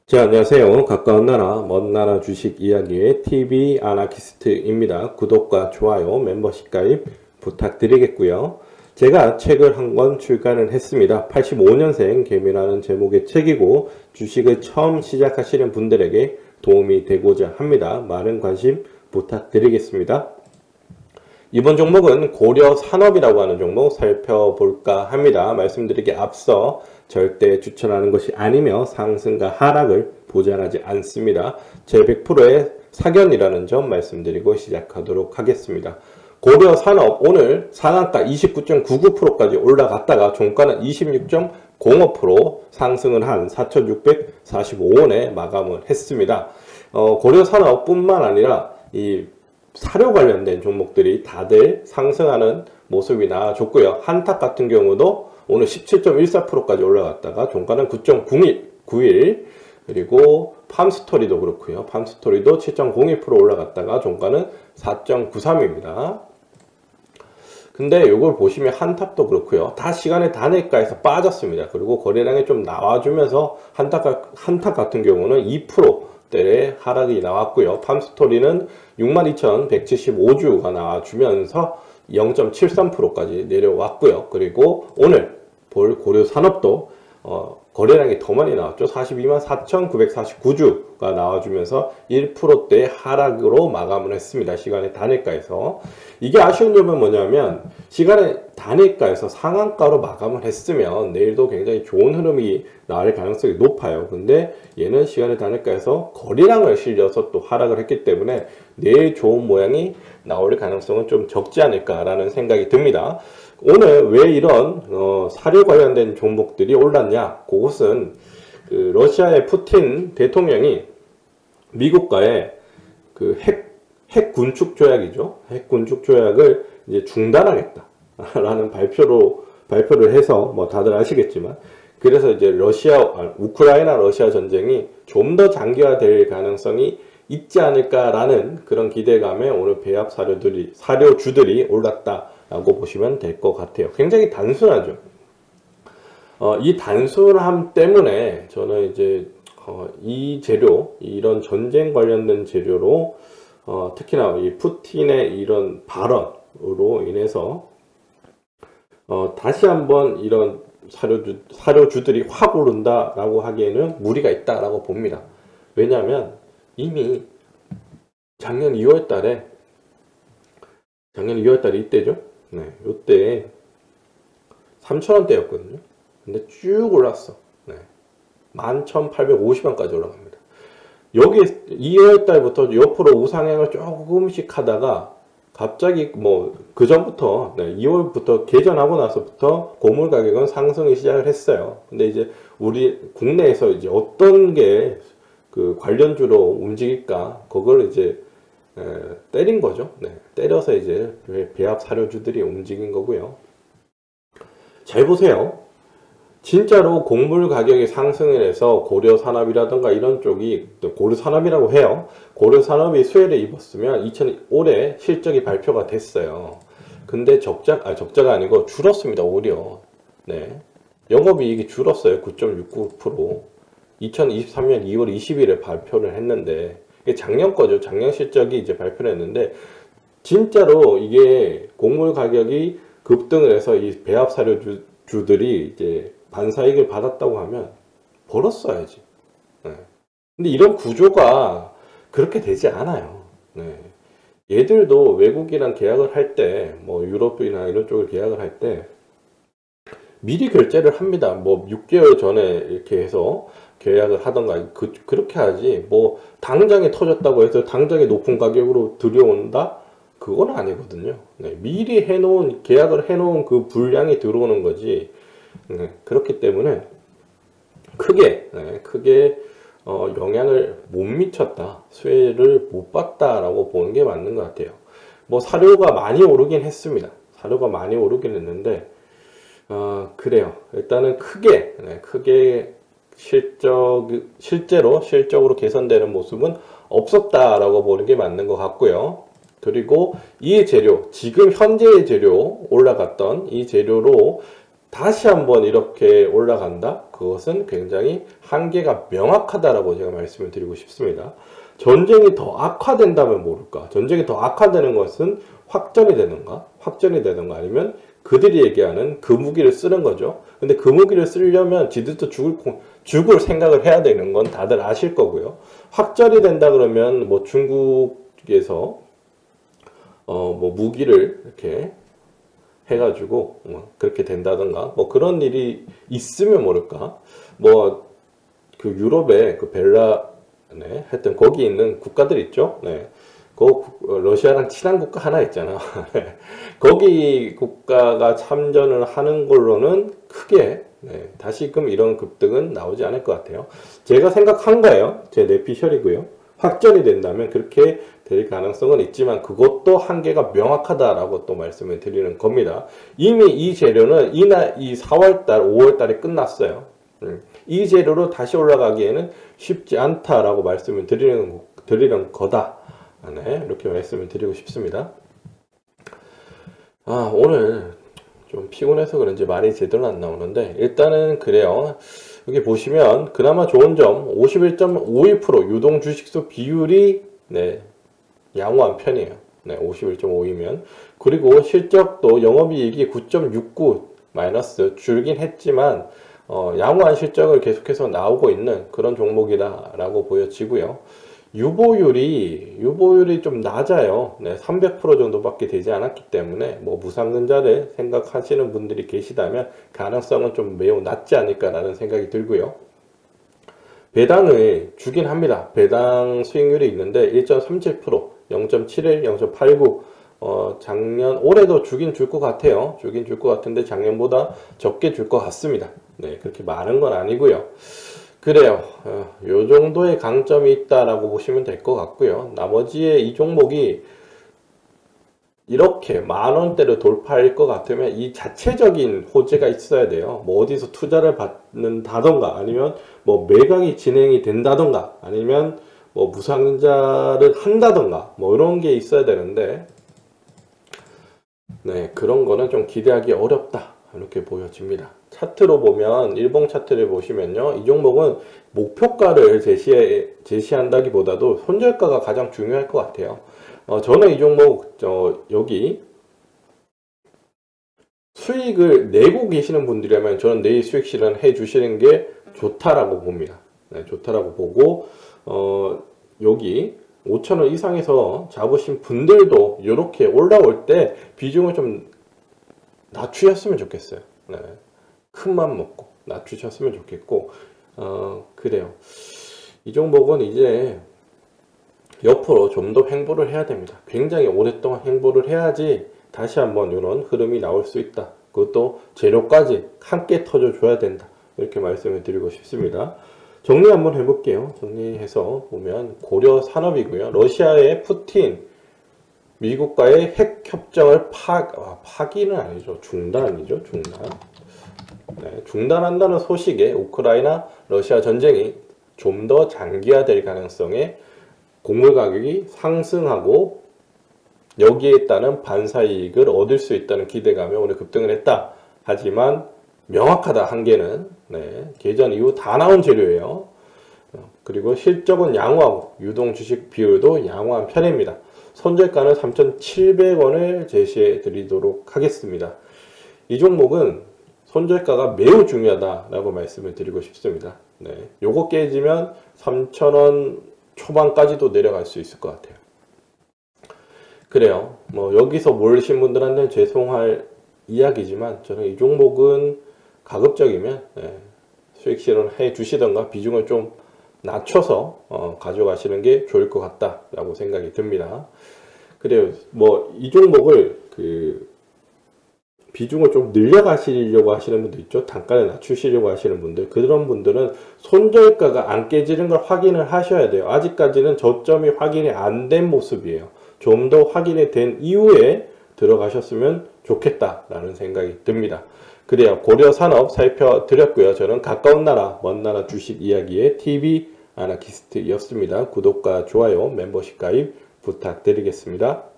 자, 안녕하세요. 가까운 나라, 먼 나라 주식 이야기의 TV 아나키스트입니다. 구독과 좋아요, 멤버십 가입 부탁드리겠고요. 제가 책을 한 권 출간을 했습니다. 85년생 개미라는 제목의 책이고 주식을 처음 시작하시는 분들에게 도움이 되고자 합니다. 많은 관심 부탁드리겠습니다. 이번 종목은 고려산업이라고 하는 종목 살펴볼까 합니다. 말씀드리기 앞서 절대 추천하는 것이 아니며 상승과 하락을 보장하지 않습니다. 제 100%의 사견이라는 점 말씀드리고 시작하도록 하겠습니다. 고려산업 오늘 상한가 29.99%까지 올라갔다가 종가는 26.05% 상승을 한 4,645원에 마감을 했습니다. 고려산업뿐만 아니라 이 사료 관련된 종목들이 다들 상승하는 모습이 나와줬고요. 한탁 같은 경우도 오늘 17.14%까지 올라갔다가 종가는 9.91 그리고 팜스토리도 그렇고요. 팜스토리도 7.01% 올라갔다가 종가는 4.93입니다. 근데 이걸 보시면 한탑도 그렇고요. 다 시간의 단일가에서 빠졌습니다. 그리고 거래량이 좀 나와주면서 한탑 같은 경우는 2%대의 하락이 나왔고요. 팜스토리는 62,175주가 나와주면서 0.73%까지 내려왔고요. 그리고 오늘 볼 고려산업도 거래량이 더 많이 나왔죠. 424,949주가 나와주면서 1%대 하락으로 마감을 했습니다. 시간의 단일가에서. 이게 아쉬운 점은 뭐냐면 시간의 단일가에서 상한가로 마감을 했으면 내일도 굉장히 좋은 흐름이 나올 가능성이 높아요. 근데 얘는 시간의 단일가에서 거래량을 실려서 또 하락을 했기 때문에 내일 좋은 모양이 나올 가능성은 좀 적지 않을까라는 생각이 듭니다. 오늘 왜 이런 사료 관련된 종목들이 올랐냐? 그것은 그 러시아의 푸틴 대통령이 미국과의 그 핵 군축 조약이죠. 핵 군축 조약을 이제 중단하겠다라는 발표를 해서 뭐 다들 아시겠지만 그래서 이제 우크라이나 러시아 전쟁이 좀 더 장기화될 가능성이 있지 않을까라는 그런 기대감에 오늘 배합 사료주들이 올랐다라고 보시면 될 것 같아요. 굉장히 단순하죠. 이 단순함 때문에 저는 이제 이 재료, 이런 전쟁 관련된 재료로 특히나 이 푸틴의 이런 발언으로 인해서 다시 한번 이런 사료주들이 확 오른다라고 하기에는 무리가 있다라고 봅니다. 왜냐하면 이미 작년 2월 달에 이때죠. 네, 이때 3,000원대였거든요. 근데 쭉 올랐어. 네, 11,850원까지 올라갑니다. 여기 2월 달부터 옆으로 우상향을 조금씩 하다가 갑자기 그 전부터 2월부터 개전하고 나서부터 고물 가격은 상승이 시작을 했어요. 근데 이제 우리 국내에서 이제 어떤 게 그 관련주로 움직일까 그걸 이제 때린 거죠. 네, 때려서 이제 배합 사료주들이 움직인 거고요. 잘 보세요. 진짜로 곡물 가격이 상승을 해서 고려산업이라든가 이런 쪽이 고려산업이라고 해요. 고려산업이 수혜를 입었으면 올해 실적이 발표가 됐어요. 근데 적자가 아니고 줄었습니다. 오히려. 네. 영업이익이 줄었어요. 9.69%. 2023년 2월 20일에 발표를 했는데 이게 작년 거죠. 작년 실적이 이제 발표를 했는데 진짜로 이게 곡물 가격이 급등을 해서 이 배합 사료주들이 이제 반사이익을 받았다고 하면 벌었어야지. 네. 근데 이런 구조가 그렇게 되지 않아요. 네. 얘들도 외국이랑 계약을 할 때, 유럽이나 이런 쪽을 계약을 할 때, 미리 결제를 합니다. 6개월 전에 이렇게 해서 계약을 하던가, 그렇게 하지. 당장에 터졌다고 해서 당장에 높은 가격으로 들여온다? 그건 아니거든요. 네. 미리 계약을 해놓은 그 분량이 들어오는 거지. 네, 그렇기 때문에 크게 영향을 못 미쳤다, 수혜를 못 봤다라고 보는 게 맞는 것 같아요. 사료가 많이 오르긴 했습니다. 사료가 많이 오르긴 했는데 그래요. 일단은 크게 실적으로 개선되는 모습은 없었다라고 보는 게 맞는 것 같고요. 그리고 이 재료, 지금 현재의 재료 올라갔던 이 재료로 다시 한번 이렇게 올라간다? 그것은 굉장히 한계가 명확하다라고 제가 말씀을 드리고 싶습니다. 전쟁이 더 악화된다면 모를까? 전쟁이 더 악화되는 것은 확전이 되는가 아니면 그들이 얘기하는 그 무기를 쓰는 거죠. 근데 그 무기를 쓰려면 지들도 죽을 생각을 해야 되는 건 다들 아실 거고요. 확전이 된다 그러면 뭐 중국에서 뭐 무기를 이렇게 해가지고 그렇게 된다던가 뭐 그런 일이 있으면 모를까. 뭐 그 유럽의 그 벨라 하여튼 거기 있는 국가들 있죠. 러시아랑 친한 국가 하나 있잖아. 거기 국가가 참전을 하는 걸로는 크게 다시금 이런 급등은 나오지 않을 것 같아요. 제가 생각한 거예요. 제 내피셜이고요. 확전이 된다면 그렇게 될 가능성은 있지만 그것도 한계가 명확하다라고 또 말씀을 드리는 겁니다. 이미 이 재료는 이 4월달, 5월달에 끝났어요. 이 재료로 다시 올라가기에는 쉽지 않다라고 말씀을 드리는 거다. 이렇게 말씀을 드리고 싶습니다. 오늘 좀 피곤해서 그런지 말이 제대로 안 나오는데 일단은 그래요. 여기 보시면 그나마 좋은 점 51.51% 유동 주식수 비율이 양호한 편이에요. 51.5이면 그리고 실적도 영업이익이 9.69 마이너스 줄긴 했지만 양호한 실적을 계속해서 나오고 있는 그런 종목이다라고 보여지고요. 유보율이 좀 낮아요. 300% 정도밖에 되지 않았기 때문에 뭐 무상증자를 생각하시는 분들이 계시다면 가능성은 좀 매우 낮지 않을까라는 생각이 들고요. 배당을 주긴 합니다. 배당 수익률이 있는데 1.37%, 0.71, 0.89 올해도 주긴 줄 것 같아요. 주긴 줄 것 같은데 작년보다 적게 줄 것 같습니다. 그렇게 많은 건 아니고요. 그래요. 요 정도의 강점이 있다라고 보시면 될 것 같고요. 나머지의 이 종목이 이렇게 10,000원대를 돌파할 것 같으면 이 자체적인 호재가 있어야 돼요. 뭐 어디서 투자를 받는다던가 아니면 뭐 매각이 진행이 된다던가 아니면 뭐 무상증자를 한다던가 뭐 이런 게 있어야 되는데 그런 거는 좀 기대하기 어렵다. 이렇게 보여집니다. 차트로 보면 일봉 차트를 보시면요. 이 종목은 목표가를 제시한다기보다도 손절가가 가장 중요할 것 같아요. 저는 이 종목 여기 수익을 내고 계시는 분들이라면 저는 내일 수익 실현해 주시는 게 좋다라고 봅니다. 좋다라고 보고 여기 5,000원 이상에서 잡으신 분들도 이렇게 올라올 때 비중을 좀 낮추셨으면 좋겠어요. 큰 맘 먹고 낮추셨으면 좋겠고 그래요. 이 종목은 이제 옆으로 좀 더 횡보를 해야 됩니다. 굉장히 오랫동안 횡보를 해야지 다시 한번 이런 흐름이 나올 수 있다. 그것도 재료까지 함께 터져줘야 된다. 이렇게 말씀을 드리고 싶습니다. 정리 한번 해볼게요. 정리해서 보면 고려 산업이고요. 러시아의 푸틴 미국과의 핵 협정을 파기는 아니죠. 중단이죠. 중단한다는 소식에 우크라이나 러시아 전쟁이 좀 더 장기화될 가능성에 곡물 가격이 상승하고 여기에 따른 반사이익을 얻을 수 있다는 기대감에 오늘 급등을 했다. 하지만 명확하다. 한계는 개전 이후 다 나온 재료예요. 그리고 실적은 양호하고 유동 주식 비율도 양호한 편입니다. 손절가는 3,700원을 제시해 드리도록 하겠습니다. 이 종목은 손절가가 매우 중요하다라고 말씀을 드리고 싶습니다. 요거 깨지면 3,000원 초반까지도 내려갈 수 있을 것 같아요. 그래요. 뭐 여기서 모르신 분들한테는 죄송할 이야기지만 저는 이 종목은 가급적이면 수익 실현해 주시던가 비중을 좀 낮춰서 가져가시는 게 좋을 것 같다라고 생각이 듭니다. 그래요. 뭐 이 종목을 비중을 좀 늘려가시려고 하시는 분들 있죠. 단가를 낮추시려고 하시는 분들. 그런 분들은 손절가가 안 깨지는 걸 확인을 하셔야 돼요. 아직까지는 저점이 확인이 안 된 모습이에요. 좀 더 확인이 된 이후에 들어가셨으면 좋겠다라는 생각이 듭니다. 그래요. 고려산업 살펴드렸고요. 저는 가까운 나라, 먼 나라 주식 이야기의 TV 아나키스트였습니다. 구독과 좋아요, 멤버십 가입 부탁드리겠습니다.